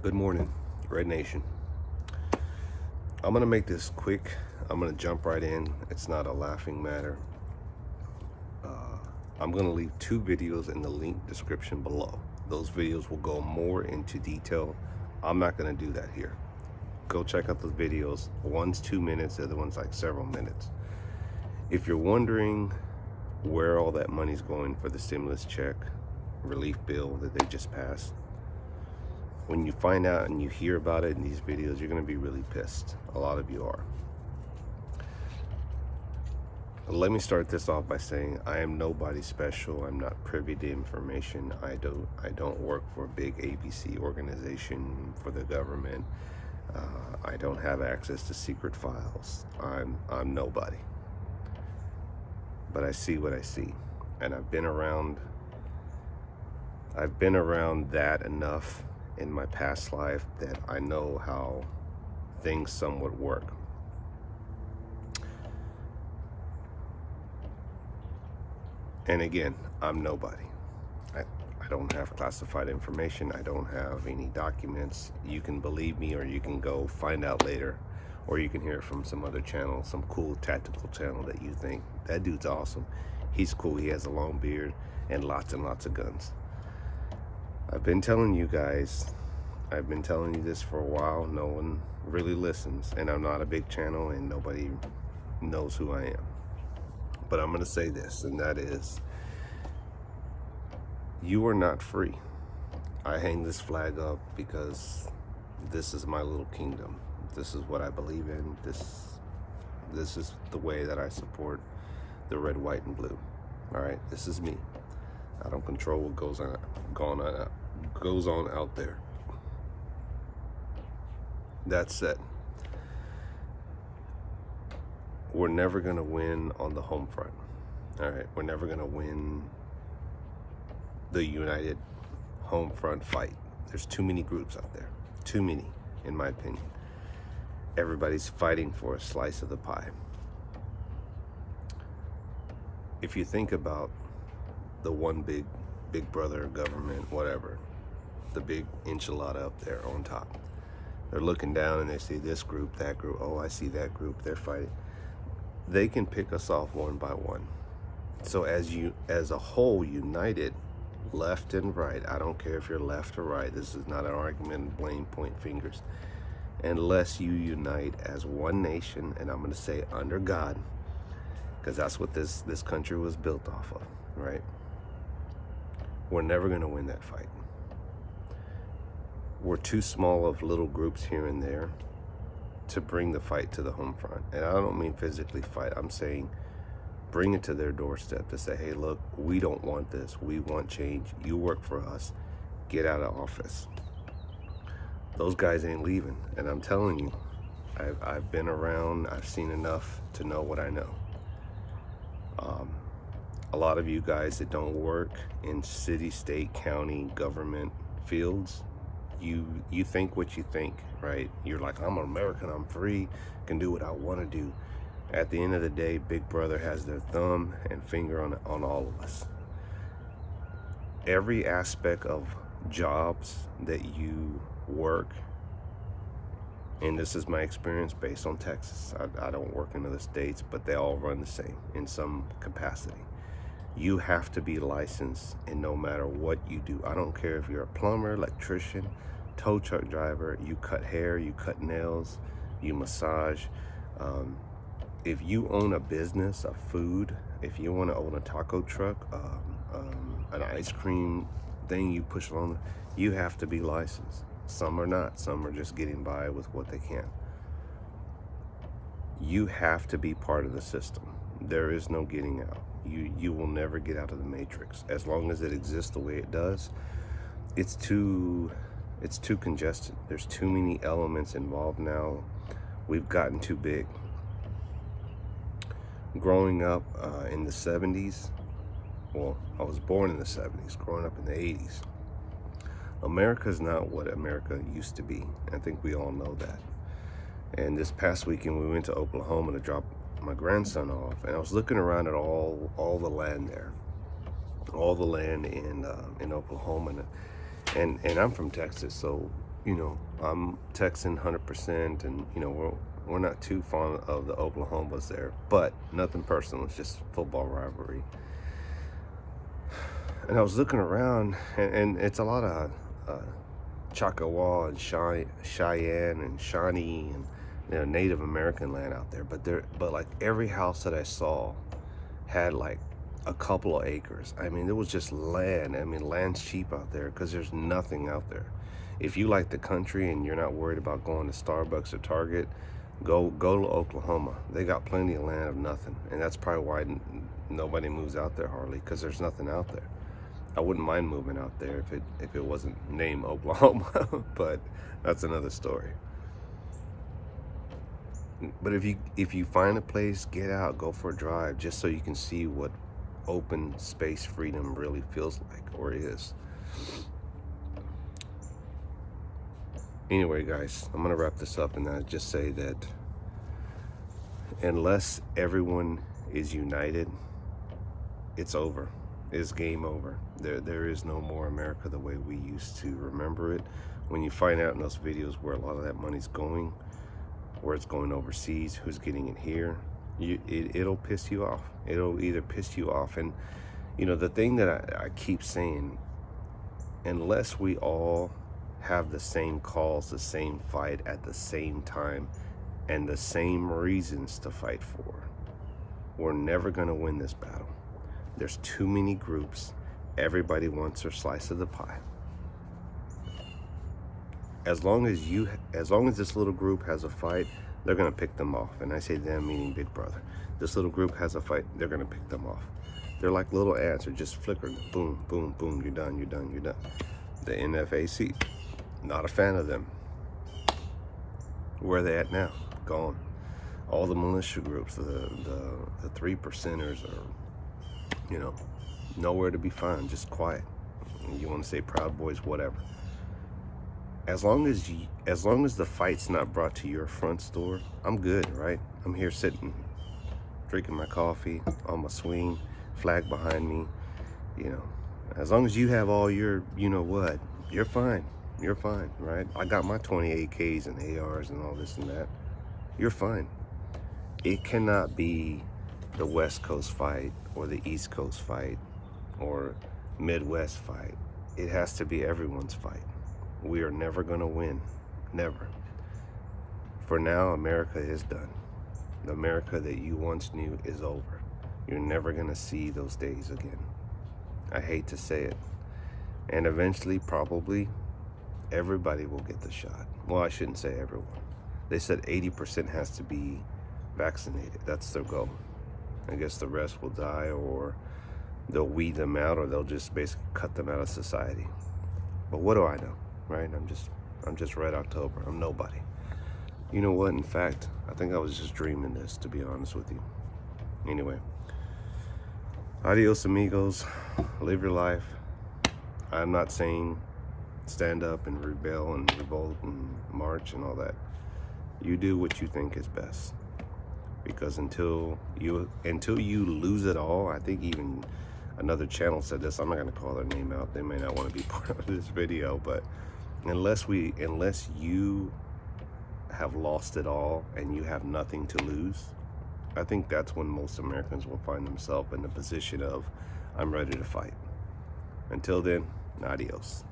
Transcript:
Good morning, Red Nation. I'm going to make this quick. I'm going to jump right in. It's not a laughing matter. I'm going to leave two videos in the link description below. Those videos will go more into detail. I'm not going to do that here. Go check out those videos. One's 2 minutes, the other one's like several minutes. If you're wondering where all that money's going for the stimulus check, relief bill that they just passed, when you find out and you hear about it in these videos, you're going to be really pissed. A lot of you are. Let me start this off by saying I am nobody special. I'm not privy to information. I don't work for a big ABC organization for the government. I don't have access to secret files. I'm nobody. But I see what I see, and I've been around that enough in my past life that I know how things somewhat work. And again, I'm nobody. I don't have classified information. I don't have any documents. You can believe me, or you can go find out later, or you can hear it from some other channel, some cool tactical channel that you think, that dude's awesome. He's cool. He has a long beard and lots of guns. I've been telling you guys, I've been telling you this for a while. No one really listens, and I'm not a big channel and nobody knows who I am. But I'm going to say this, and that is, you are not free. I hang this flag up because this is my little kingdom. This is what I believe in. This is the way that I support the red, white, and blue. All right, this is me. I don't control what goes on out there. That said, we're never going to win on the home front. All right, we're never going to win the united home front fight. There's too many groups out there. Too many, in my opinion. Everybody's fighting for a slice of the pie. If you think about the one big brother government, whatever, the big enchilada up there on top, they're looking down and they see this group, that group. Oh, I see that group. They're fighting. They can pick us off one by one. So as a whole, united, left and right, I don't care if you're left or right. This is not an argument, blame, point fingers. Unless you unite as one nation, and I'm going to say under God, because that's what this country was built off of, right? We're never going to win that fight. We're too small of little groups here and there to bring the fight to the home front. And I don't mean physically fight. I'm saying bring it to their doorstep to say, hey, look, we don't want this. We want change. You work for us. Get out of office. Those guys ain't leaving. And I'm telling you, I've been around. I've seen enough to know what I know. A lot of you guys that don't work in city, state, county, government fields, you think what you think, right? You're like, I'm an American, I'm free, can do what I want to do. At the end of the day, Big Brother has their thumb and finger on all of us. Every aspect of jobs that you work, and this is my experience based on Texas. I don't work in other states, but they all run the same in some capacity. You have to be licensed, and no matter what you do, I don't care if you're a plumber, electrician, tow truck driver, you cut hair, you cut nails, you massage. If you own a business of food, if you want to own a taco truck, an ice cream thing you push along, you have to be licensed. Some are not. Some are just getting by with what they can. You have to be part of the system. There is no getting out. You will never get out of the matrix. As long as it exists the way it does, it's too congested. There's too many elements involved now. We've gotten too big. Growing up in the 70s, well, I was born in the 70s, growing up in the 80s, America's not what America used to be. I think we all know that. And this past weekend, we went to Oklahoma to drop my grandson off, and I was looking around at all the land there, all the land in Oklahoma, and I'm from Texas, so I'm Texan 100%, and we're not too fond of the Oklahomas there, but nothing personal. It's just football rivalry. And I was looking around, and it's a lot of Choctaw and Cheyenne and Shawnee and Native American land out there. But like every house that I saw had like a couple of acres. I mean, it was just land. I mean, land's cheap out there because there's nothing out there. If you like the country and you're not worried about going to Starbucks or Target, go to Oklahoma. They got plenty of land of nothing, and that's probably why nobody moves out there hardly, because there's nothing out there. I wouldn't mind moving out there if it wasn't named Oklahoma, but that's another story. But if you find a place, get out, go for a drive, just so you can see what open space freedom really feels like, or is. Anyway, guys, I'm gonna wrap this up, and I just say that unless everyone is united, it's over. It's game over. There is no more America the way we used to remember it. When you find out in those videos where a lot of that money's going, where it's going overseas, who's getting it here, it'll piss you off. It'll either piss you off, and the thing that I keep saying, unless we all have the same cause, the same fight at the same time, and the same reasons to fight for, we're never going to win this battle. There's too many groups. Everybody wants their slice of the pie. As long as this little group has a fight, they're going to pick them off. And I say them meaning Big Brother. This little group has a fight, they're going to pick them off. They're like little ants. They're just flickering. Boom, boom, boom. You're done, you're done, you're done. The NFAC, not a fan of them. Where are they at now? Gone. All the militia groups, the 3%ers are, nowhere to be found, just quiet. You want to say Proud Boys, whatever. As long as the fight's not brought to your front door, I'm good, right? I'm here sitting, drinking my coffee on my swing, flag behind me. As long as you have all your, you're fine. You're fine, right? I got my 20 AKs and ARs and all this and that. You're fine. It cannot be the West Coast fight or the East Coast fight or Midwest fight. It has to be everyone's fight. We are never going to win. Never. For now, America is done. The America that you once knew is over. You're never going to see those days again. I hate to say it. And eventually, probably, everybody will get the shot. Well, I shouldn't say everyone. They said 80% has to be vaccinated. That's their goal. I guess the rest will die, or they'll weed them out, or they'll just basically cut them out of society. But what do I know, right? I'm just Red October. I'm nobody. You know what? In fact, I think I was just dreaming this, to be honest with you. Anyway, adios, amigos. Live your life. I'm not saying stand up and rebel and revolt and march and all that. You do what you think is best. Because until you lose it all, I think even another channel said this. I'm not going to call their name out. They may not want to be part of this video, but unless you have lost it all and you have nothing to lose, I think that's when most Americans will find themselves in the position of, I'm ready to fight. Until then, adios.